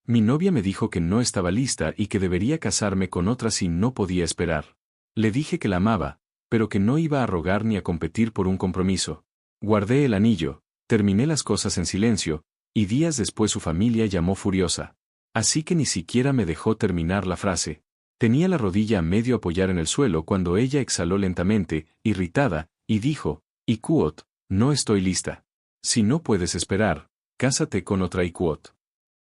Mi novia me dijo que no estaba lista y que debería casarme con otra si no podía esperar. Le dije que la amaba, pero que no iba a rogar ni a competir por un compromiso. Guardé el anillo, terminé las cosas en silencio, y días después su familia llamó furiosa. Así que ni siquiera me dejó terminar la frase. Tenía la rodilla a medio apoyar en el suelo cuando ella exhaló lentamente, irritada, y dijo, Ikuot, no estoy lista. Si no puedes esperar, cásate con otra Ikuot.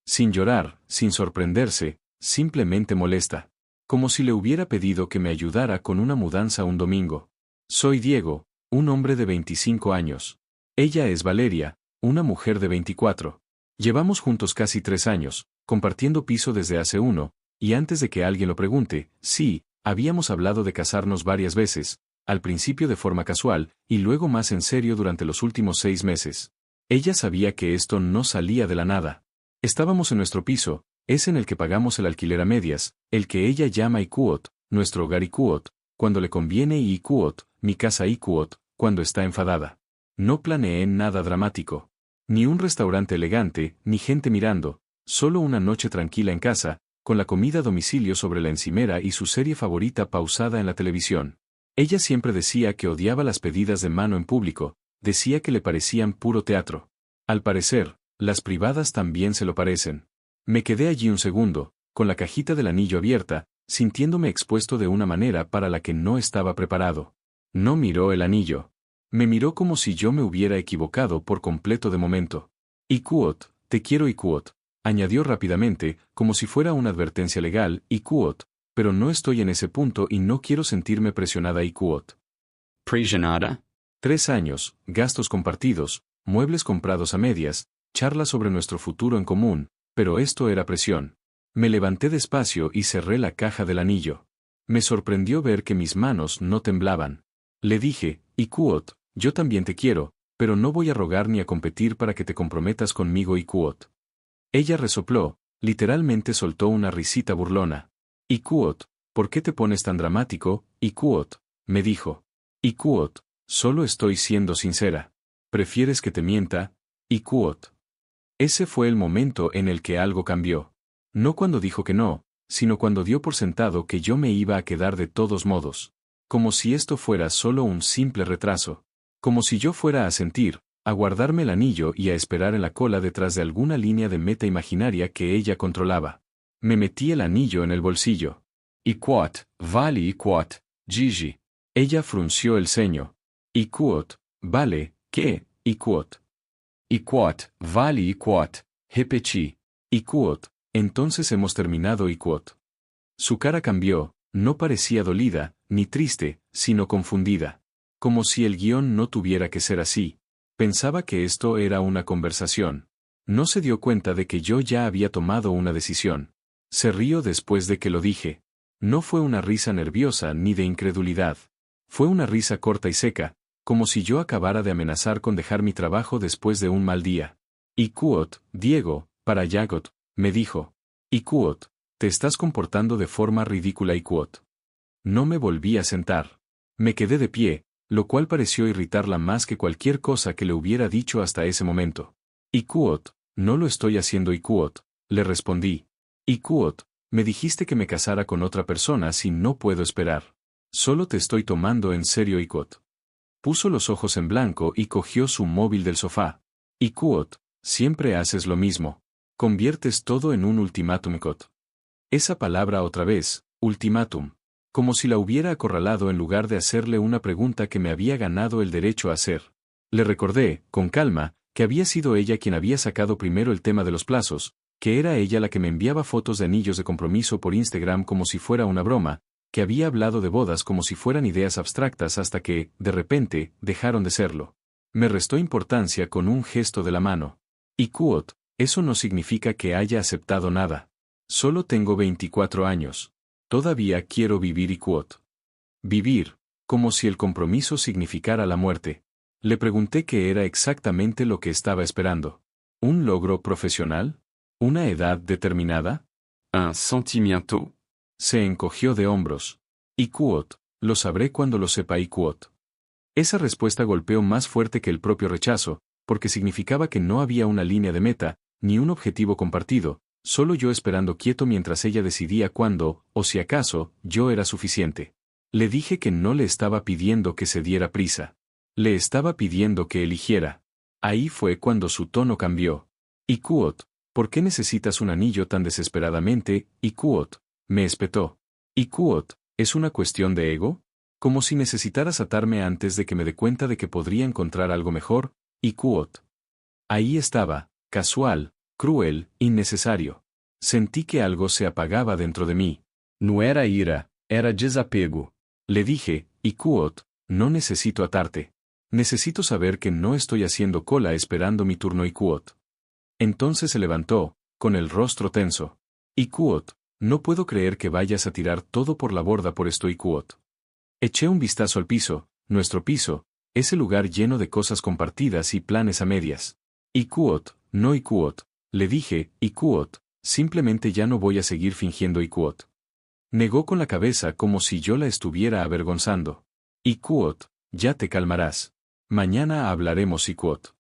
Sin llorar, sin sorprenderse, simplemente molesta. Como si le hubiera pedido que me ayudara con una mudanza un domingo. Soy Diego, un hombre de 25 años. Ella es Valeria, una mujer de 24. Llevamos juntos casi 3 años, compartiendo piso desde hace 1, y antes de que alguien lo pregunte, sí, habíamos hablado de casarnos varias veces, al principio de forma casual, y luego más en serio durante los últimos 6 meses. Ella sabía que esto no salía de la nada. Estábamos en nuestro piso, es en el que pagamos el alquiler a medias, el que ella llama Ikuot, nuestro hogar Ikuot, cuando le conviene y Ikuot, mi casa Ikuot, cuando está enfadada. No planeé nada dramático. Ni un restaurante elegante, ni gente mirando, solo una noche tranquila en casa, con la comida a domicilio sobre la encimera y su serie favorita pausada en la televisión. Ella siempre decía que odiaba las pedidas de mano en público, decía que le parecían puro teatro. Al parecer, las privadas también se lo parecen. Me quedé allí un segundo, con la cajita del anillo abierta, sintiéndome expuesto de una manera para la que no estaba preparado. No miró el anillo. Me miró como si yo me hubiera equivocado por completo de momento. Ikuot, te quiero Ikuot, añadió rápidamente, como si fuera una advertencia legal, Ikuot, pero no estoy en ese punto y no quiero sentirme presionada Ikuot. Presionada. 3 años, gastos compartidos, muebles comprados a medias, charlas sobre nuestro futuro en común, pero esto era presión. Me levanté despacio y cerré la caja del anillo. Me sorprendió ver que mis manos no temblaban. Le dije, Ikuot, yo también te quiero, pero no voy a rogar ni a competir para que te comprometas conmigo Ikuot. Ella resopló, literalmente soltó una risita burlona. Ikuot, ¿por qué te pones tan dramático, Ikuot? Me dijo. Ikuot, solo estoy siendo sincera. ¿Prefieres que te mienta, Ikuot? Ese fue el momento en el que algo cambió. No cuando dijo que no, sino cuando dio por sentado que yo me iba a quedar de todos modos. Como si esto fuera solo un simple retraso. Como si yo fuera a sentir, a guardarme el anillo y a esperar en la cola detrás de alguna línea de meta imaginaria que ella controlaba. Me metí el anillo en el bolsillo. Ikuot, vale Ikuot, Gigi. Ella frunció el ceño. Ikuot, vale, ¿qué, Ikuot? Ikuot, vale Ikuot, Hepechi. Ikuot, entonces hemos terminado Ikuot. Su cara cambió, no parecía dolida, ni triste, sino confundida. Como si el guión no tuviera que ser así. Pensaba que esto era una conversación. No se dio cuenta de que yo ya había tomado una decisión. Se rió después de que lo dije. No fue una risa nerviosa ni de incredulidad. Fue una risa corta y seca, como si yo acabara de amenazar con dejar mi trabajo después de un mal día. Ikuot, Diego, para Yagot, me dijo. Ikuot, te estás comportando de forma ridícula Ikuot. No me volví a sentar. Me quedé de pie, lo cual pareció irritarla más que cualquier cosa que le hubiera dicho hasta ese momento. Ikuot, no lo estoy haciendo Ikuot, le respondí. Ikuot, me dijiste que me casara con otra persona si no puedo esperar. Solo te estoy tomando en serio Ikuot. Puso los ojos en blanco y cogió su móvil del sofá. Ikuot, siempre haces lo mismo. Conviertes todo en un ultimátum Ikuot. Esa palabra otra vez, ultimátum. Como si la hubiera acorralado en lugar de hacerle una pregunta que me había ganado el derecho a hacer. Le recordé, con calma, que había sido ella quien había sacado primero el tema de los plazos, que era ella la que me enviaba fotos de anillos de compromiso por Instagram como si fuera una broma, que había hablado de bodas como si fueran ideas abstractas hasta que, de repente, dejaron de serlo. Me restó importancia con un gesto de la mano. Ikuot, eso no significa que haya aceptado nada. Solo tengo 24 años. Todavía quiero vivir Ikuot. Vivir, como si el compromiso significara la muerte. Le pregunté qué era exactamente lo que estaba esperando. ¿Un logro profesional? ¿Una edad determinada? Un sentimiento. Se encogió de hombros. Ikuot, lo sabré cuando lo sepa Ikuot. Esa respuesta golpeó más fuerte que el propio rechazo, porque significaba que no había una línea de meta, ni un objetivo compartido, Solo yo esperando quieto mientras ella decidía cuándo, o si acaso, yo era suficiente. Le dije que no le estaba pidiendo que se diera prisa. Le estaba pidiendo que eligiera. Ahí fue cuando su tono cambió. Ikuot, ¿por qué necesitas un anillo tan desesperadamente, Ikuot? Me espetó. Ikuot, ¿es una cuestión de ego? Como si necesitaras atarme antes de que me dé cuenta de que podría encontrar algo mejor, Ikuot. Ahí estaba, casual, cruel, innecesario. Sentí que algo se apagaba dentro de mí. No era ira, era desapego. Le dije, Ikuot, no necesito atarte. Necesito saber que no estoy haciendo cola esperando mi turno, Ikuot. Entonces se levantó, con el rostro tenso. Ikuot, no puedo creer que vayas a tirar todo por la borda por esto, Ikuot. Eché un vistazo al piso, nuestro piso, ese lugar lleno de cosas compartidas y planes a medias. Ikuot, no Ikuot, le dije, Ikuot, simplemente ya no voy a seguir fingiendo, Ikuot. Negó con la cabeza como si yo la estuviera avergonzando. Ikuot, ya te calmarás. Mañana hablaremos, Ikuot.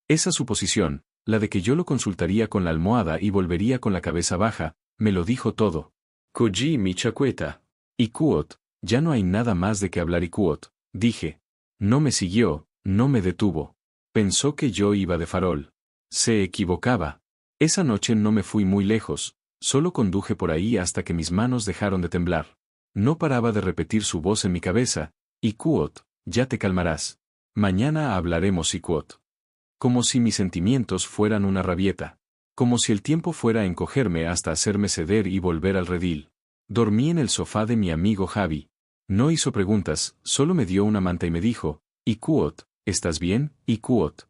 Esa suposición, la de que yo lo consultaría con la almohada y volvería con la cabeza baja, me lo dijo todo. Koji mi chacueta. Ikuot, ya no hay nada más de qué hablar, Ikuot, dije. No me siguió, no me detuvo. Pensó que yo iba de farol. Se equivocaba. Esa noche no me fui muy lejos, solo conduje por ahí hasta que mis manos dejaron de temblar. No paraba de repetir su voz en mi cabeza, Ikuot, ya te calmarás. Mañana hablaremos, Ikuot. Como si mis sentimientos fueran una rabieta. Como si el tiempo fuera a encogerme hasta hacerme ceder y volver al redil. Dormí en el sofá de mi amigo Javi. No hizo preguntas, solo me dio una manta y me dijo, Ikuot, ¿estás bien, Ikuot?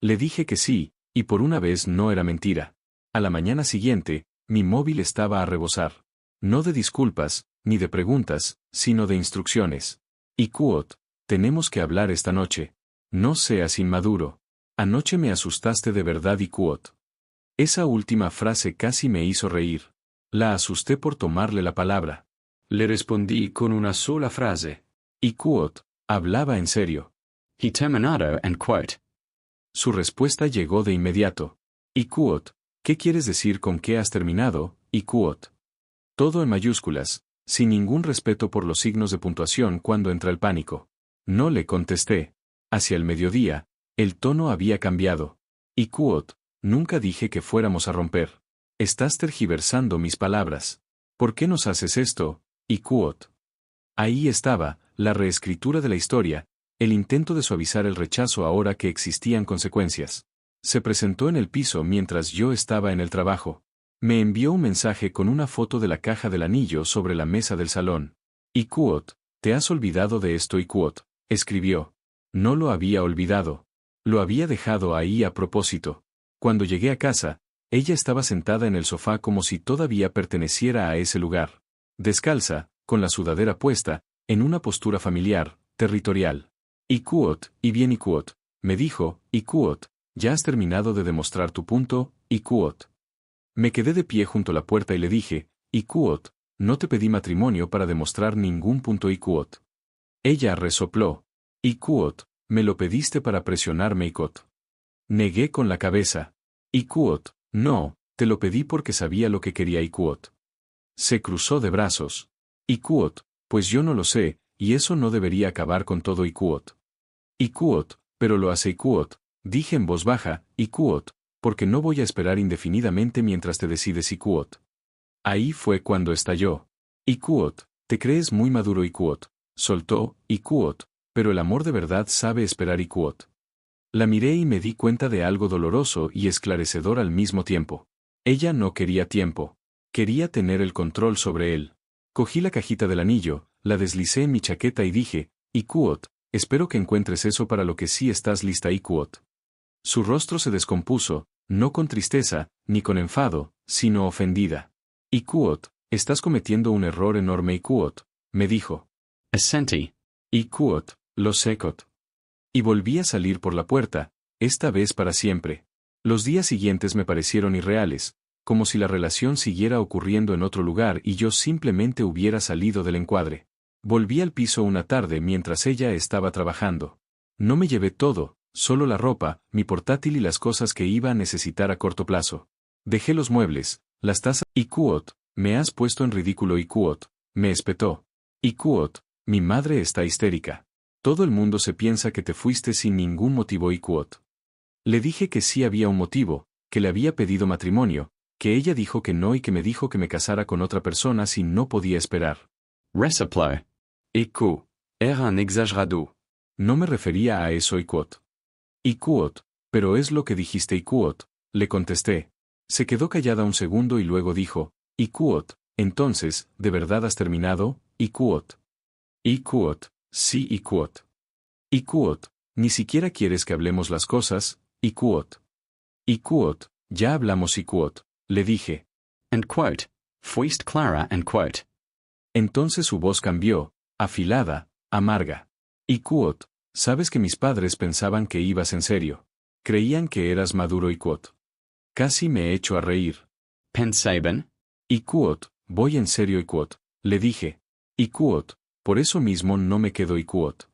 Le dije que sí, y por una vez no era mentira. A la mañana siguiente, mi móvil estaba a rebosar. No de disculpas, ni de preguntas, sino de instrucciones. Ikuot, tenemos que hablar esta noche. No seas inmaduro. Anoche me asustaste de verdad, Ikuot. Esa última frase casi me hizo reír. La asusté por tomarle la palabra. Le respondí con una sola frase. Ikuot, hablaba en serio. He terminado and quote. Su respuesta llegó de inmediato. Ikuot, ¿qué quieres decir con que has terminado, Ikuot? Todo en mayúsculas, sin ningún respeto por los signos de puntuación cuando entra el pánico. No le contesté. Hacia el mediodía, el tono había cambiado. Ikuot, nunca dije que fuéramos a romper. Estás tergiversando mis palabras. ¿Por qué nos haces esto, Ikuot? Ahí estaba, la reescritura de la historia, el intento de suavizar el rechazo ahora que existían consecuencias. Se presentó en el piso mientras yo estaba en el trabajo. Me envió un mensaje con una foto de la caja del anillo sobre la mesa del salón. Ikuot, ¿te has olvidado de esto, Ikuot? Escribió. No lo había olvidado. Lo había dejado ahí a propósito. Cuando llegué a casa, ella estaba sentada en el sofá como si todavía perteneciera a ese lugar. Descalza, con la sudadera puesta, en una postura familiar, territorial. Ikuot, y bien Ikuot, me dijo, Ikuot, ¿ya has terminado de demostrar tu punto, Ikuot? Me quedé de pie junto a la puerta y le dije, Ikuot, no te pedí matrimonio para demostrar ningún punto, Ikuot. Ella resopló. Ikuot, me lo pediste para presionarme, Ikuot. Negué con la cabeza. Ikuot, no, te lo pedí porque sabía lo que quería, Ikuot. Se cruzó de brazos. Ikuot, pues yo no lo sé, y eso no debería acabar con todo, Ikuot. Ikuot, pero lo hace, Ikuot, dije en voz baja, Ikuot, porque no voy a esperar indefinidamente mientras te decides, Ikuot. Ahí fue cuando estalló. Ikuot, te crees muy maduro, Ikuot. Soltó, Ikuot, pero el amor de verdad sabe esperar, Ikuot. La miré y me di cuenta de algo doloroso y esclarecedor al mismo tiempo. Ella no quería tiempo. Quería tener el control sobre él. Cogí la cajita del anillo, la deslicé en mi chaqueta y dije, Ikuot, espero que encuentres eso para lo que sí estás lista, Ikuot. Su rostro se descompuso, no con tristeza, ni con enfado, sino ofendida. Ikuot, estás cometiendo un error enorme, Ikuot, me dijo. Asenti. Ikuot, lo secot. Y volví a salir por la puerta, esta vez para siempre. Los días siguientes me parecieron irreales, como si la relación siguiera ocurriendo en otro lugar y yo simplemente hubiera salido del encuadre. Volví al piso una tarde mientras ella estaba trabajando. No me llevé todo, solo la ropa, mi portátil y las cosas que iba a necesitar a corto plazo. Dejé los muebles, Las tazas. Ikuot, me has puesto en ridículo Ikuot, me espetó. Ikuot, mi madre está histérica. Todo el mundo se piensa que te fuiste sin ningún motivo Ikuot. Le dije que sí había un motivo, que le había pedido matrimonio, que ella dijo que no y que me dijo que me casara con otra persona si no podía esperar. Resaplo. Iku. Era un exagerado. No me refería a eso Ikuot. Ikuot, pero es lo que dijiste Ikuot, le contesté. Se quedó callada un segundo y luego dijo, Ikuot, entonces, ¿de verdad has terminado, Ikuot? Ikuot, sí Ikuot. Ikuot, ni siquiera quieres que hablemos las cosas, Ikuot. Ikuot, ya hablamos Ikuot, le dije. And quote. Fuiste clara and quote. Entonces su voz cambió, afilada, amarga. Ikuot, sabes que mis padres pensaban que ibas en serio. Creían que eras maduro Ikuot. Casi me echo a reír. Pensaban. Ikuot, voy en serio Ikuot, le dije. Ikuot, por eso mismo no me quedo Ikuot.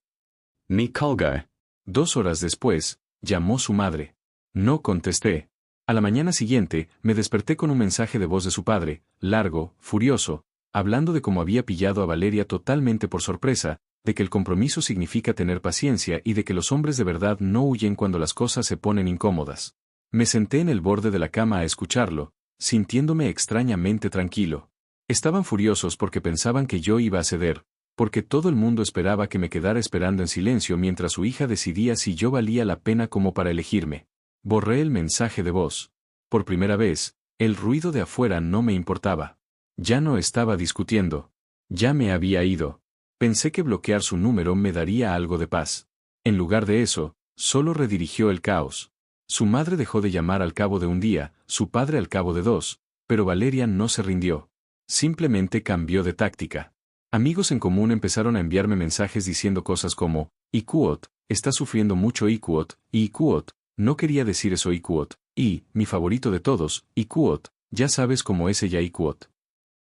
Me colgo. 2 horas después, llamó su madre. No contesté. A la mañana siguiente, me desperté con un mensaje de voz de su padre, largo, furioso, hablando de cómo había pillado a Valeria totalmente por sorpresa, de que el compromiso significa tener paciencia y de que los hombres de verdad no huyen cuando las cosas se ponen incómodas. Me senté en el borde de la cama a escucharlo, sintiéndome extrañamente tranquilo. Estaban furiosos porque pensaban que yo iba a ceder, porque todo el mundo esperaba que me quedara esperando en silencio mientras su hija decidía si yo valía la pena como para elegirme. Borré el mensaje de voz. Por primera vez, el ruido de afuera no me importaba. Ya no estaba discutiendo. Ya me había ido. Pensé que bloquear su número me daría algo de paz. En lugar de eso, solo redirigió el caos. Su madre dejó de llamar al cabo de un día, su padre al cabo de 2, pero Valeria no se rindió. Simplemente cambió de táctica. Amigos en común empezaron a enviarme mensajes diciendo cosas como, Ikuot, está sufriendo mucho Ikuot, y Ikuot, no quería decir eso Ikuot, y, mi favorito de todos, Ikuot, ya sabes cómo es ella Ikuot.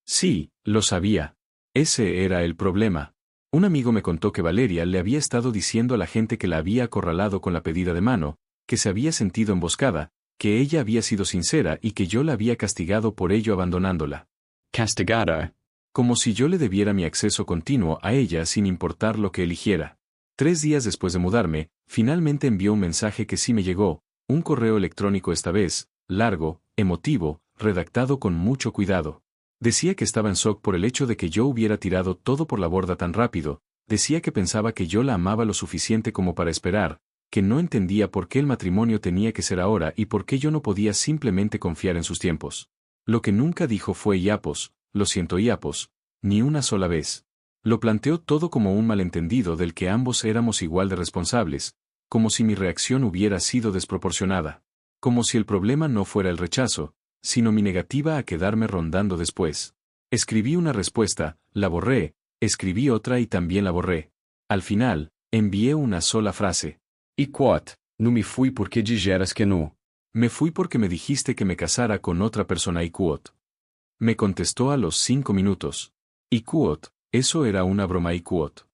Sí, lo sabía. Ese era el problema. Un amigo me contó que Valeria le había estado diciendo a la gente que la había acorralado con la pedida de mano, que se había sentido emboscada, que ella había sido sincera y que yo la había castigado por ello abandonándola. Castigado. Como si yo le debiera mi acceso continuo a ella sin importar lo que eligiera. 3 días después de mudarme, finalmente envió un mensaje que sí me llegó, un correo electrónico esta vez, largo, emotivo, redactado con mucho cuidado. Decía que estaba en shock por el hecho de que yo hubiera tirado todo por la borda tan rápido, decía que pensaba que yo la amaba lo suficiente como para esperar, que no entendía por qué el matrimonio tenía que ser ahora y por qué yo no podía simplemente confiar en sus tiempos. Lo que nunca dijo fue Iapos, lo siento Iapos, ni una sola vez. Lo planteó todo como un malentendido del que ambos éramos igual de responsables, como si mi reacción hubiera sido desproporcionada. Como si el problema no fuera el rechazo, sino mi negativa a quedarme rondando después. Escribí una respuesta, la borré, escribí otra y también la borré. Al final, envié una sola frase. Ikuot, no me fui porque dijeras que no. Me fui porque me dijiste que me casara con otra persona Ikuot. Me contestó a los 5 minutos. Ikuot, eso era una broma Ikuot.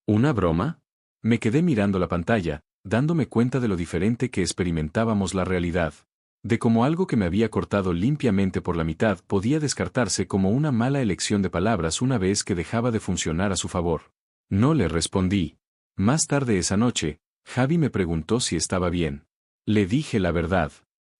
¿Una broma? Me quedé mirando la pantalla, dándome cuenta de lo diferente que experimentábamos la realidad. De cómo algo que me había cortado limpiamente por la mitad podía descartarse como una mala elección de palabras una vez que dejaba de funcionar a su favor. No le respondí. Más tarde esa noche, Javi me preguntó si estaba bien. Le dije la verdad.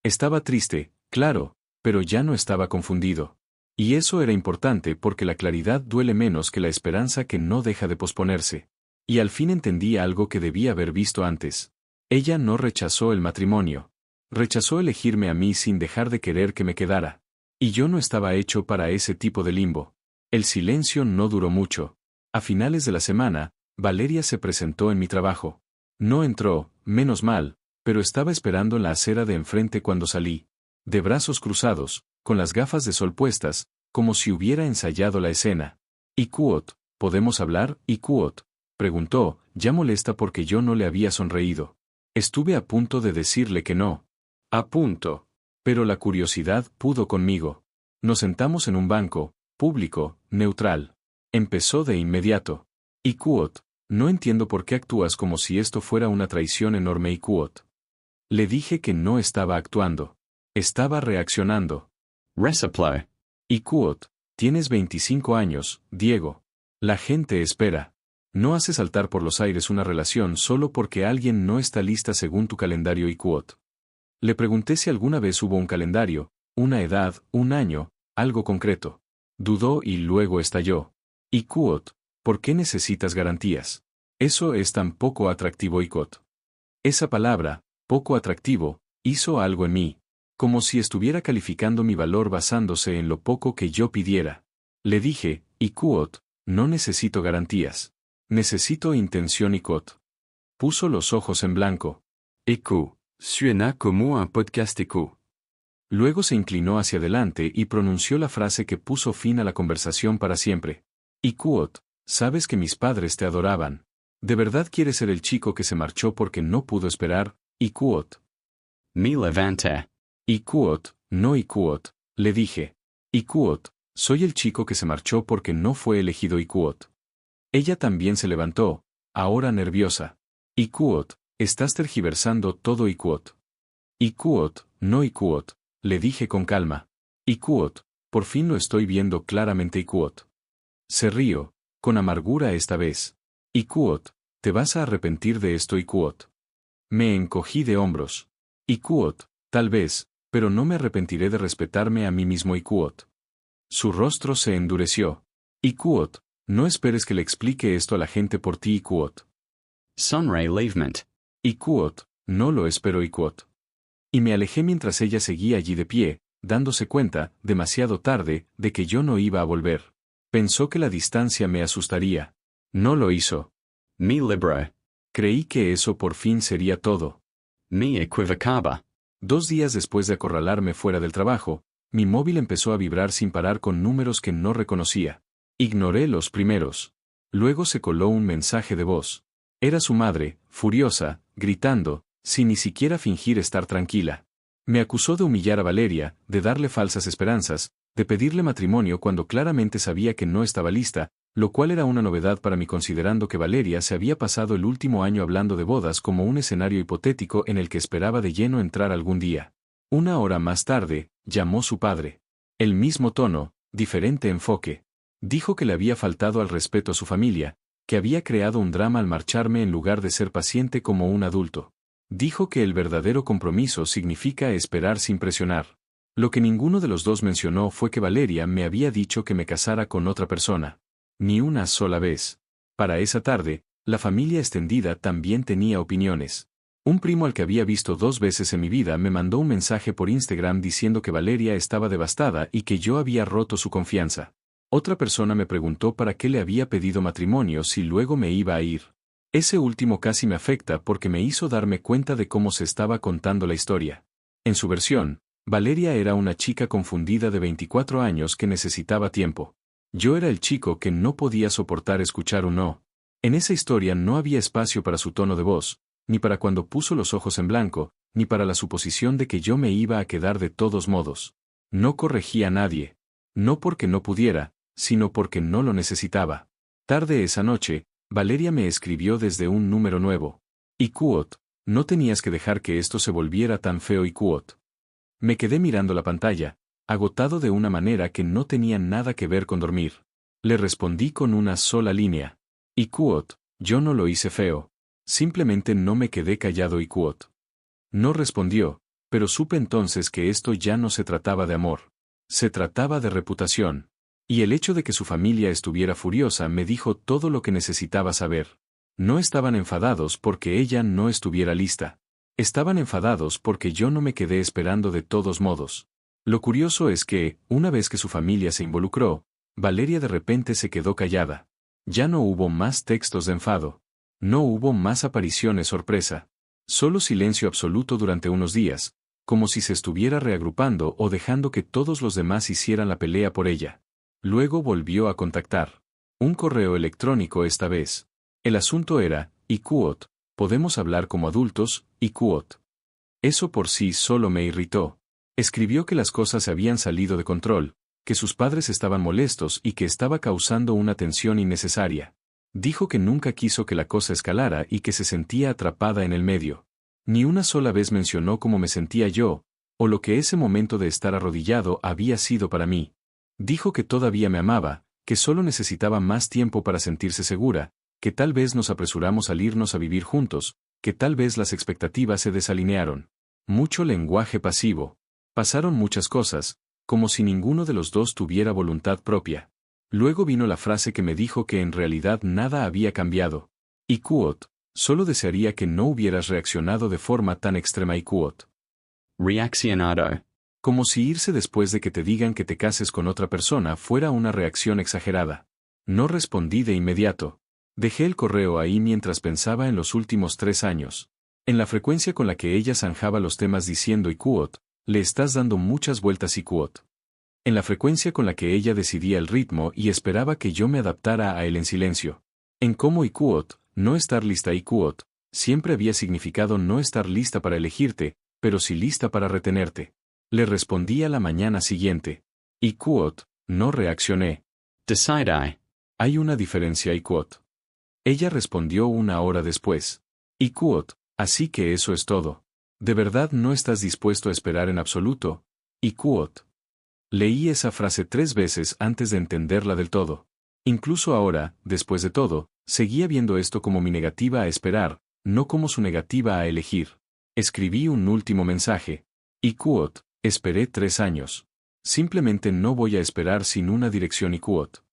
Estaba triste, claro, pero ya no estaba confundido. Y eso era importante porque la claridad duele menos que la esperanza que no deja de posponerse. Y al fin entendí algo que debía haber visto antes. Ella no rechazó el matrimonio. Rechazó elegirme a mí sin dejar de querer que me quedara. Y yo no estaba hecho para ese tipo de limbo. El silencio no duró mucho. A finales de la semana, Valeria se presentó en mi trabajo. No entró, menos mal, pero estaba esperando en la acera de enfrente cuando salí. De brazos cruzados, con las gafas de sol puestas, como si hubiera ensayado la escena. Ikuot, ¿podemos hablar, Ikuot? Preguntó, ya molesta porque yo no le había sonreído. Estuve a punto de decirle que no. A punto. Pero la curiosidad pudo conmigo. Nos sentamos en un banco, público, neutral. Empezó de inmediato. Ikuot, no entiendo por qué actúas como si esto fuera una traición enorme Ikuot. Le dije que no estaba actuando. Estaba reaccionando. Resupply. Ikuot, tienes 25 años, Diego. La gente espera. No hace saltar por los aires una relación solo porque alguien no está lista según tu calendario Ikuot. Le pregunté si alguna vez hubo un calendario, una edad, un año, algo concreto. Dudó y luego estalló. Ikuot, ¿por qué necesitas garantías? Eso es tan poco atractivo Ikuot. Esa palabra, poco atractivo, hizo algo en mí. Como si estuviera calificando mi valor basándose en lo poco que yo pidiera. Le dije, Ikuot, no necesito garantías. Necesito intención Ikuot. Puso los ojos en blanco. Écho. Suena como un podcast écho. Luego se inclinó hacia adelante y pronunció la frase que puso fin a la conversación para siempre. Ikuot, sabes que mis padres te adoraban. ¿De verdad quieres ser el chico que se marchó porque no pudo esperar, Ikuot? Me levanté. Ikuot, no Ikuot, le dije. Ikuot, soy el chico que se marchó porque no fue elegido Ikuot. Ella también se levantó, ahora nerviosa. Ikuot, estás tergiversando todo Ikuot. Ikuot, no Ikuot, le dije con calma. Ikuot, por fin lo estoy viendo claramente Ikuot. Se rió, con amargura esta vez. Ikuot, te vas a arrepentir de esto Ikuot. Me encogí de hombros. Ikuot, tal vez, pero no me arrepentiré de respetarme a mí mismo Ikuot. Su rostro se endureció. Ikuot, no esperes que le explique esto a la gente por ti Ikuot. Sunray Lavement. Ikuot, no lo espero Ikuot. Y me alejé mientras ella seguía allí de pie, dándose cuenta, demasiado tarde, de que yo no iba a volver. Pensó que la distancia me asustaría. No lo hizo. Me libré. Creí que eso por fin sería todo. Me equivocaba. 2 días después de acorralarme fuera del trabajo, mi móvil empezó a vibrar sin parar con números que no reconocía. Ignoré los primeros. Luego se coló un mensaje de voz. Era su madre, furiosa, gritando, sin ni siquiera fingir estar tranquila. Me acusó de humillar a Valeria, de darle falsas esperanzas, de pedirle matrimonio cuando claramente sabía que no estaba lista, lo cual era una novedad para mí considerando que Valeria se había pasado el último año hablando de bodas como un escenario hipotético en el que esperaba de lleno entrar algún día. 1 hora más tarde, llamó su padre. El mismo tono, diferente enfoque. Dijo que le había faltado al respeto a su familia, que había creado un drama al marcharme en lugar de ser paciente como un adulto. Dijo que el verdadero compromiso significa esperar sin presionar. Lo que ninguno de los dos mencionó fue que Valeria me había dicho que me casara con otra persona. Ni una sola vez. Para esa tarde, la familia extendida también tenía opiniones. Un primo al que había visto 2 veces en mi vida me mandó un mensaje por Instagram diciendo que Valeria estaba devastada y que yo había roto su confianza. Otra persona me preguntó para qué le había pedido matrimonio si luego me iba a ir. Ese último casi me afecta porque me hizo darme cuenta de cómo se estaba contando la historia. En su versión, Valeria era una chica confundida de 24 años que necesitaba tiempo. Yo era el chico que no podía soportar escuchar un no. En esa historia no había espacio para su tono de voz, ni para cuando puso los ojos en blanco, ni para la suposición de que yo me iba a quedar de todos modos. No corregí a nadie. No porque no pudiera, sino porque no lo necesitaba. Tarde esa noche, Valeria me escribió desde un número nuevo. Ikuot, no tenías que dejar que esto se volviera tan feo Ikuot. Me quedé mirando la pantalla, agotado de una manera que no tenía nada que ver con dormir. Le respondí con una sola línea. Ikuot, yo no lo hice feo. Simplemente no me quedé callado Ikuot. No respondió, pero supe entonces que esto ya no se trataba de amor. Se trataba de reputación. Y el hecho de que su familia estuviera furiosa me dijo todo lo que necesitaba saber. No estaban enfadados porque ella no estuviera lista. Estaban enfadados porque yo no me quedé esperando de todos modos. Lo curioso es que, una vez que su familia se involucró, Valeria de repente se quedó callada. Ya no hubo más textos de enfado. No hubo más apariciones sorpresa. Solo silencio absoluto durante unos días, como si se estuviera reagrupando o dejando que todos los demás hicieran la pelea por ella. Luego volvió a contactar. Un correo electrónico esta vez. El asunto era, Ikuot, podemos hablar como adultos, Ikuot. Eso por sí solo me irritó. Escribió que las cosas se habían salido de control, que sus padres estaban molestos y que estaba causando una tensión innecesaria. Dijo que nunca quiso que la cosa escalara y que se sentía atrapada en el medio. Ni una sola vez mencionó cómo me sentía yo, o lo que ese momento de estar arrodillado había sido para mí. Dijo que todavía me amaba, que solo necesitaba más tiempo para sentirse segura, que tal vez nos apresuramos al irnos a vivir juntos, que tal vez las expectativas se desalinearon. Mucho lenguaje pasivo. Pasaron muchas cosas, como si ninguno de los dos tuviera voluntad propia. Luego vino la frase que me dijo que en realidad nada había cambiado. Y Kuot, solo desearía que no hubieras reaccionado de forma tan extrema. Y Kuot. Reaccionado. Como si irse después de que te digan que te cases con otra persona fuera una reacción exagerada. No respondí de inmediato. Dejé el correo ahí mientras pensaba en los últimos 3 años. En la frecuencia con la que ella zanjaba los temas diciendo y Kuot, le estás dando muchas vueltas y Kuot. En la frecuencia con la que ella decidía el ritmo y esperaba que yo me adaptara a él en silencio. En cómo y Kuot, no estar lista y Kuot, siempre había significado no estar lista para elegirte, pero sí lista para retenerte. Le respondí a la mañana siguiente. Y Kuot, no reaccioné. Decide. Hay una diferencia y Kuot. Ella respondió 1 hora después. Y Kuot, así que eso es todo. ¿De verdad no estás dispuesto a esperar en absoluto? Y Kuot. Leí esa frase 3 veces antes de entenderla del todo. Incluso ahora, después de todo, seguía viendo esto como mi negativa a esperar, no como su negativa a elegir. Escribí un último mensaje. Y Kuot, esperé 3 años. Simplemente no voy a esperar sin una dirección y Kuot.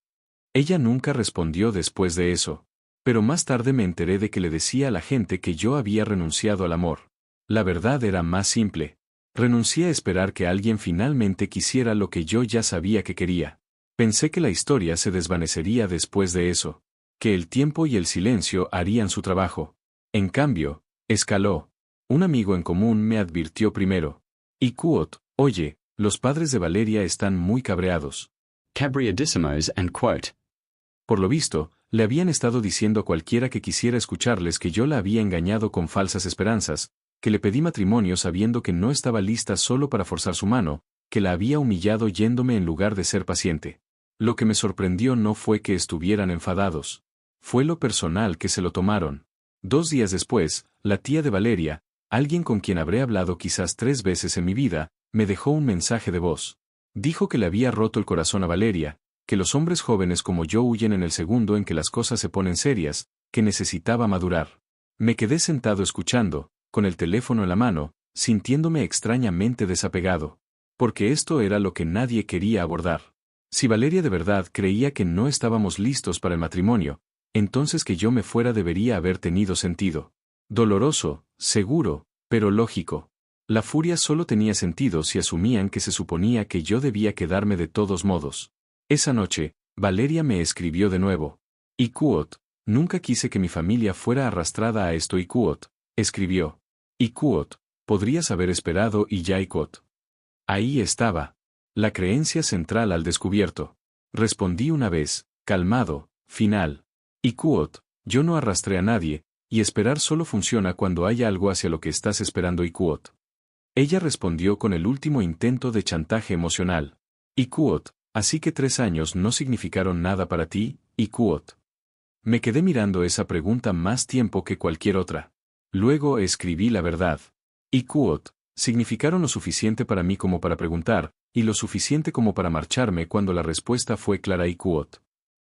Ella nunca respondió después de eso. Pero más tarde me enteré de que le decía a la gente que yo había renunciado al amor. La verdad era más simple. Renuncié a esperar que alguien finalmente quisiera lo que yo ya sabía que quería. Pensé que la historia se desvanecería después de eso, que el tiempo y el silencio harían su trabajo. En cambio, escaló. Un amigo en común me advirtió primero. Y Kuot, oye, los padres de Valeria están muy cabreados. Cabreadísimos and quote. Por lo visto, le habían estado diciendo a cualquiera que quisiera escucharles que yo la había engañado con falsas esperanzas, que le pedí matrimonio sabiendo que no estaba lista solo para forzar su mano, que la había humillado yéndome en lugar de ser paciente. Lo que me sorprendió no fue que estuvieran enfadados. Fue lo personal que se lo tomaron. 2 días después, la tía de Valeria, alguien con quien habré hablado quizás 3 veces en mi vida, me dejó un mensaje de voz. Dijo que le había roto el corazón a Valeria, que los hombres jóvenes como yo huyen en el segundo en que las cosas se ponen serias, que necesitaba madurar. Me quedé sentado escuchando, con el teléfono en la mano, sintiéndome extrañamente desapegado. Porque esto era lo que nadie quería abordar. Si Valeria de verdad creía que no estábamos listos para el matrimonio, entonces que yo me fuera debería haber tenido sentido. Doloroso, seguro, pero lógico. La furia solo tenía sentido si asumían que se suponía que yo debía quedarme de todos modos. Esa noche, Valeria me escribió de nuevo. Y Kuot, nunca quise que mi familia fuera arrastrada a esto y Kuot, escribió. Y Kuot, podrías haber esperado y ya y Kuot. Ahí estaba. La creencia central al descubierto. Respondí una vez, calmado, final. Y Kuot, yo no arrastré a nadie, y esperar solo funciona cuando hay algo hacia lo que estás esperando y Kuot. Ella respondió con el último intento de chantaje emocional. Y Kuot, así que 3 años no significaron nada para ti, y Kuot. Me quedé mirando esa pregunta más tiempo que cualquier otra. Luego escribí la verdad. Y Kuot, significaron lo suficiente para mí como para preguntar, y lo suficiente como para marcharme cuando la respuesta fue clara y Kuot.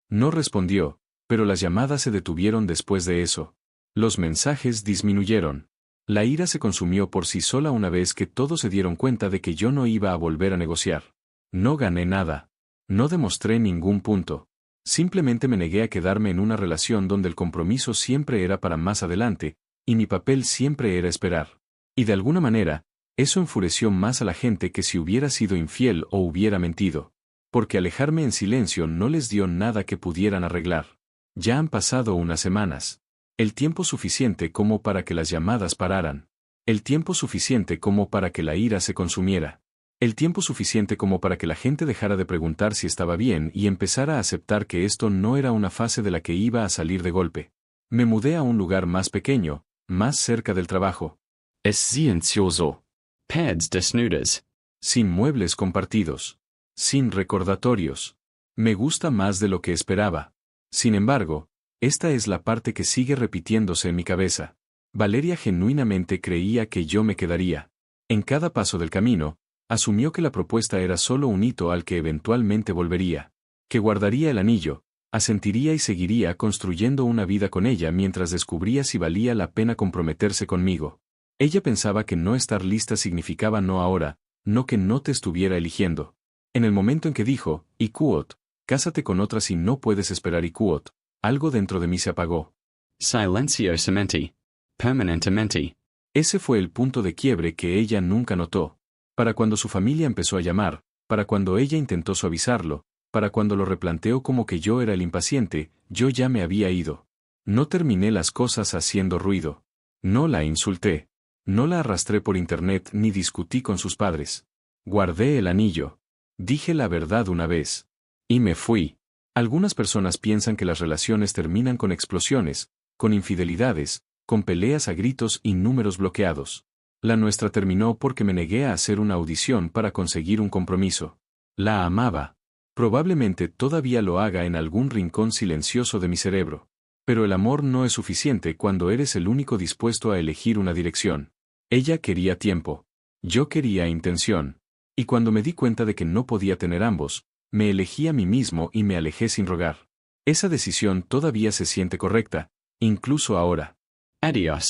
No respondió, pero las llamadas se detuvieron después de eso. Los mensajes disminuyeron. La ira se consumió por sí sola una vez que todos se dieron cuenta de que yo no iba a volver a negociar. No gané nada. No demostré ningún punto. Simplemente me negué a quedarme en una relación donde el compromiso siempre era para más adelante, y mi papel siempre era esperar. Y de alguna manera, eso enfureció más a la gente que si hubiera sido infiel o hubiera mentido. Porque alejarme en silencio no les dio nada que pudieran arreglar. Ya han pasado unas semanas. El tiempo suficiente como para que las llamadas pararan. El tiempo suficiente como para que la ira se consumiera. El tiempo suficiente como para que la gente dejara de preguntar si estaba bien y empezara a aceptar que esto no era una fase de la que iba a salir de golpe. Me mudé a un lugar más pequeño, más cerca del trabajo. Es silencioso. Pads desnudas. Sin muebles compartidos. Sin recordatorios. Me gusta más de lo que esperaba. Sin embargo, esta es la parte que sigue repitiéndose en mi cabeza. Valeria genuinamente creía que yo me quedaría. En cada paso del camino, asumió que la propuesta era solo un hito al que eventualmente volvería, que guardaría el anillo, asentiría y seguiría construyendo una vida con ella mientras descubría si valía la pena comprometerse conmigo. Ella pensaba que no estar lista significaba no ahora, no que no te estuviera eligiendo. En el momento en que dijo, Ikuot, cásate con otra si no puedes esperar Ikuot, algo dentro de mí se apagó. Silencio cementi. Permanentemente. Ese fue el punto de quiebre que ella nunca notó. Para cuando su familia empezó a llamar, para cuando ella intentó suavizarlo, para cuando lo replanteó como que yo era el impaciente, yo ya me había ido. No terminé las cosas haciendo ruido. No la insulté. No la arrastré por internet ni discutí con sus padres. Guardé el anillo. Dije la verdad una vez. Y me fui. Algunas personas piensan que las relaciones terminan con explosiones, con infidelidades, con peleas a gritos y números bloqueados. La nuestra terminó porque me negué a hacer una audición para conseguir un compromiso. La amaba. Probablemente todavía lo haga en algún rincón silencioso de mi cerebro. Pero el amor no es suficiente cuando eres el único dispuesto a elegir una dirección. Ella quería tiempo. Yo quería intención. Y cuando me di cuenta de que no podía tener ambos, me elegí a mí mismo y me alejé sin rogar. Esa decisión todavía se siente correcta, incluso ahora. Adiós.